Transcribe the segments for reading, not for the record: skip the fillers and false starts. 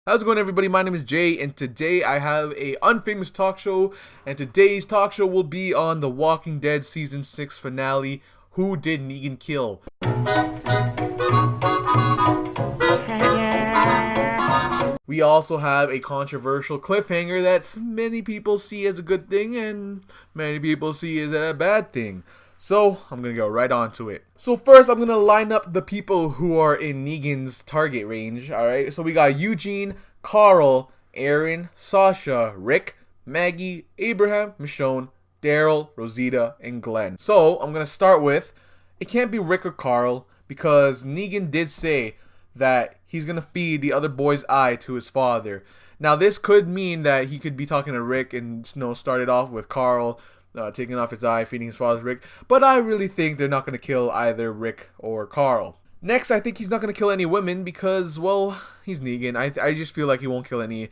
How's it going, everybody? My name is Jay, and today I have a Unfamous talk show, and today's talk show will be on The Walking Dead Season 6 finale, Who Did Negan Kill? We also have a controversial cliffhanger that many people see as a good thing, and many people see as a bad thing. So, I'm going to go right on to it. So first, I'm going to line up the people who are in Negan's target range, alright? So we got Eugene, Carl, Aaron, Sasha, Rick, Maggie, Abraham, Michonne, Daryl, Rosita, and Glenn. So, I'm going to start with, it can't be Rick or Carl, because Negan did say that he's going to feed the other boy's eye to his father. Now, this could mean that he could be talking to Rick and, started off with Carl, taking off his eye, feeding his father's Rick. But I really think they're not going to kill either Rick or Carl. Next, I think he's not going to kill any women because, well, he's Negan. I just feel like he won't kill any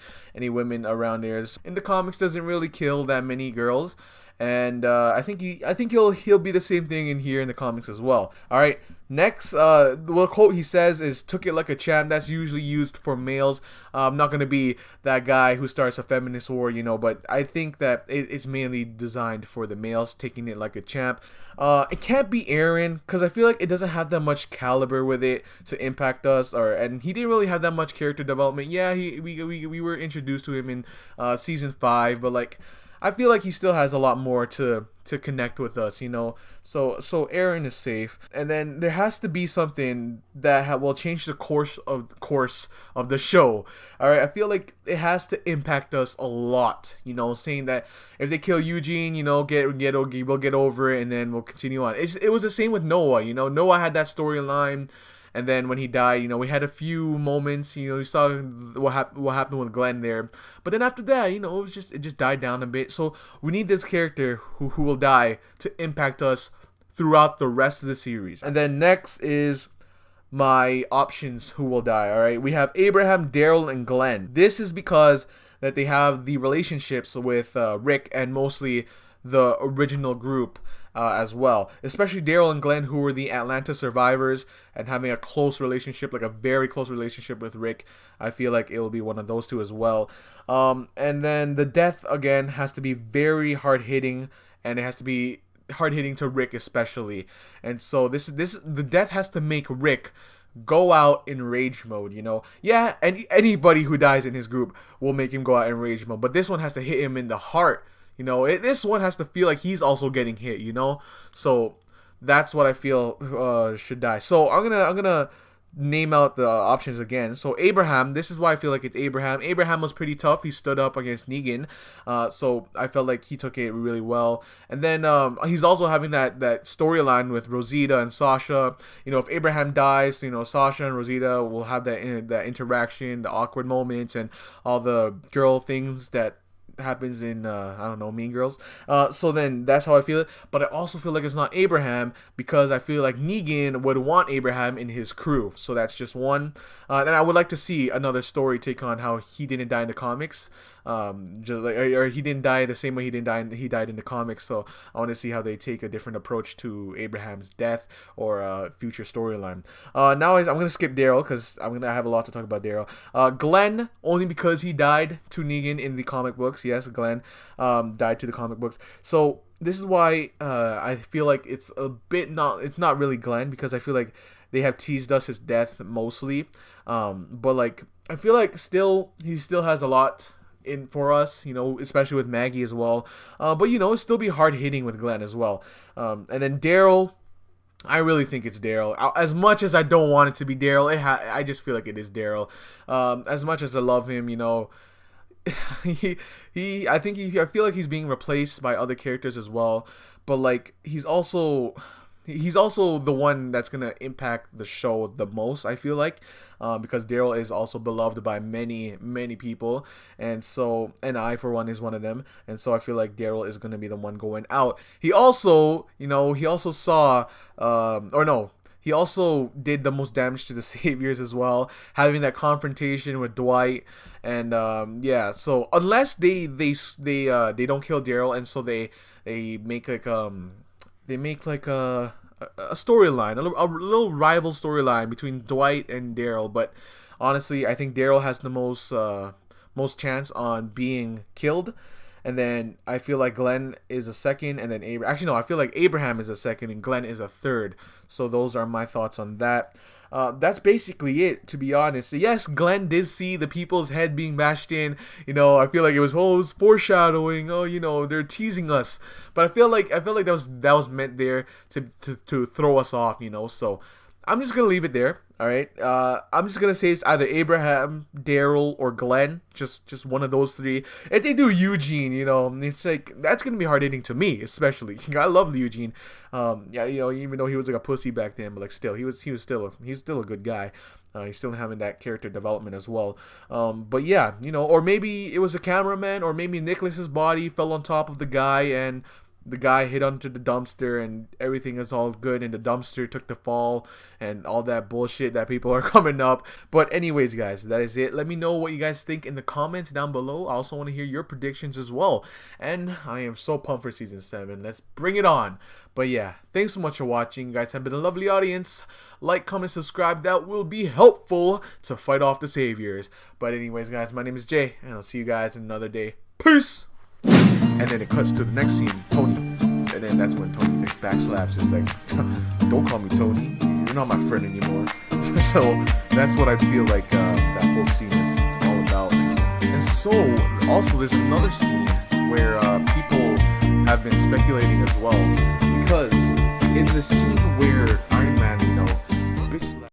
women around there. In the comics, doesn't really kill that many girls. And I think he'll be the same thing in here in the comics as well. All right. Next, the quote he says is "took it like a champ." That's usually used for males. I'm not gonna be that guy who starts a feminist war, but I think that it's mainly designed for the males, taking it like a champ. It can't be Aaron because I feel like it doesn't have that much caliber with it to impact us, and he didn't really have that much character development. Yeah, we were introduced to him in season 5, but like, I feel like he still has a lot more to connect with us, So Aaron is safe, and then there has to be something that will change the course of the show. All right, I feel like it has to impact us a lot. Saying that if they kill Eugene, we'll get over it, and then we'll continue on. It was the same with Noah. Noah had that storyline. And then when he died, we had a few moments. You saw what happened with Glenn there. But then after that, it just died down a bit. So we need this character who will die to impact us throughout the rest of the series. And then next is my options who will die. All right, we have Abraham, Daryl, and Glenn. This is because that they have the relationships with Rick and mostly the original group. As well, especially Daryl and Glenn, who were the Atlanta survivors and having a close relationship, like a very close relationship with Rick. I feel like it will be one of those two as well. And then the death again has to be very hard hitting, and it has to be hard hitting to Rick especially. And so the death has to make Rick go out in rage mode. Yeah, and anybody who dies in his group will make him go out in rage mode, but this one has to hit him in the heart. This one has to feel like he's also getting hit, So that's what I feel should die. So I'm gonna name out the options again. So Abraham, this is why I feel like it's Abraham. Abraham was pretty tough. He stood up against Negan. So I felt like he took it really well. And then he's also having that storyline with Rosita and Sasha. If Abraham dies, Sasha and Rosita will have that interaction, the awkward moments, and all the girl things that happens in Mean Girls. So then that's how I feel it. But I also feel like it's not Abraham because I feel like Negan would want Abraham in his crew. So that's just one. And I would like to see another story take on how he didn't die in the comics. Or he didn't die the same way he died in the comics. So I want to see how they take a different approach to Abraham's death or future storyline. Now I'm gonna skip Daryl because I have a lot to talk about Daryl. Glenn, only because he died to Negan in the comic books. Yes, Glenn died to the comic books. So this is why I feel like it's not really Glenn, because I feel like they have teased us his death mostly. But like, I feel like he still has a lot in for us, especially with Maggie as well. But it'll still be hard hitting with Glenn as well. And then Daryl, I really think it's Daryl. As much as I don't want it to be Daryl, I just feel like it is Daryl. As much as I love him, I feel like he's being replaced by other characters as well. But like, he's also the one that's gonna impact the show the most, I feel like, because Daryl is also beloved by many people, and I for one is one of them, and so I feel like Daryl is gonna be the one going out. He also did the most damage to the Saviors as well, having that confrontation with Dwight, and so unless they don't kill Daryl, and so they make like a storyline, a little rival storyline between Dwight and Daryl. But Honestly, I think Daryl has the most chance on being killed. And then I feel like Glenn is a second, and then actually no, I feel like Abraham is a second, and Glenn is a third. So those are my thoughts on that. That's basically it, to be honest. Yes, Glenn did see the people's head being bashed in. I feel like it was foreshadowing. Oh, they're teasing us. But I feel like that was meant there to throw us off. So I'm just gonna leave it there. All right. I'm just gonna say it's either Abraham, Daryl, or Glenn. Just one of those three. If they do Eugene, it's like that's gonna be hard hitting to me, especially. I love Eugene. Yeah, even though he was like a pussy back then, but like still, he's still a good guy. He's still having that character development as well. But yeah, or maybe it was a cameraman, or maybe Nicholas's body fell on top of the guy and the guy hit onto the dumpster and everything is all good and the dumpster took the fall and all that bullshit that people are coming up. But anyways, guys, that is it. Let me know what you guys think in the comments down below. I also want to hear your predictions as well. And I am so pumped for season 7. Let's bring it on. But yeah, thanks so much for watching. You guys have been a lovely audience. Like, comment, subscribe. That will be helpful to fight off the saviors. But anyways, guys, my name is Jay, and I'll see you guys in another day. Peace! And then it cuts to the next scene, Tony. And then that's when Tony backslaps. It's like, don't call me Tony. You're not my friend anymore. So that's what I feel like that whole scene is all about. And so, also there's another scene where people have been speculating as well. Because in the scene where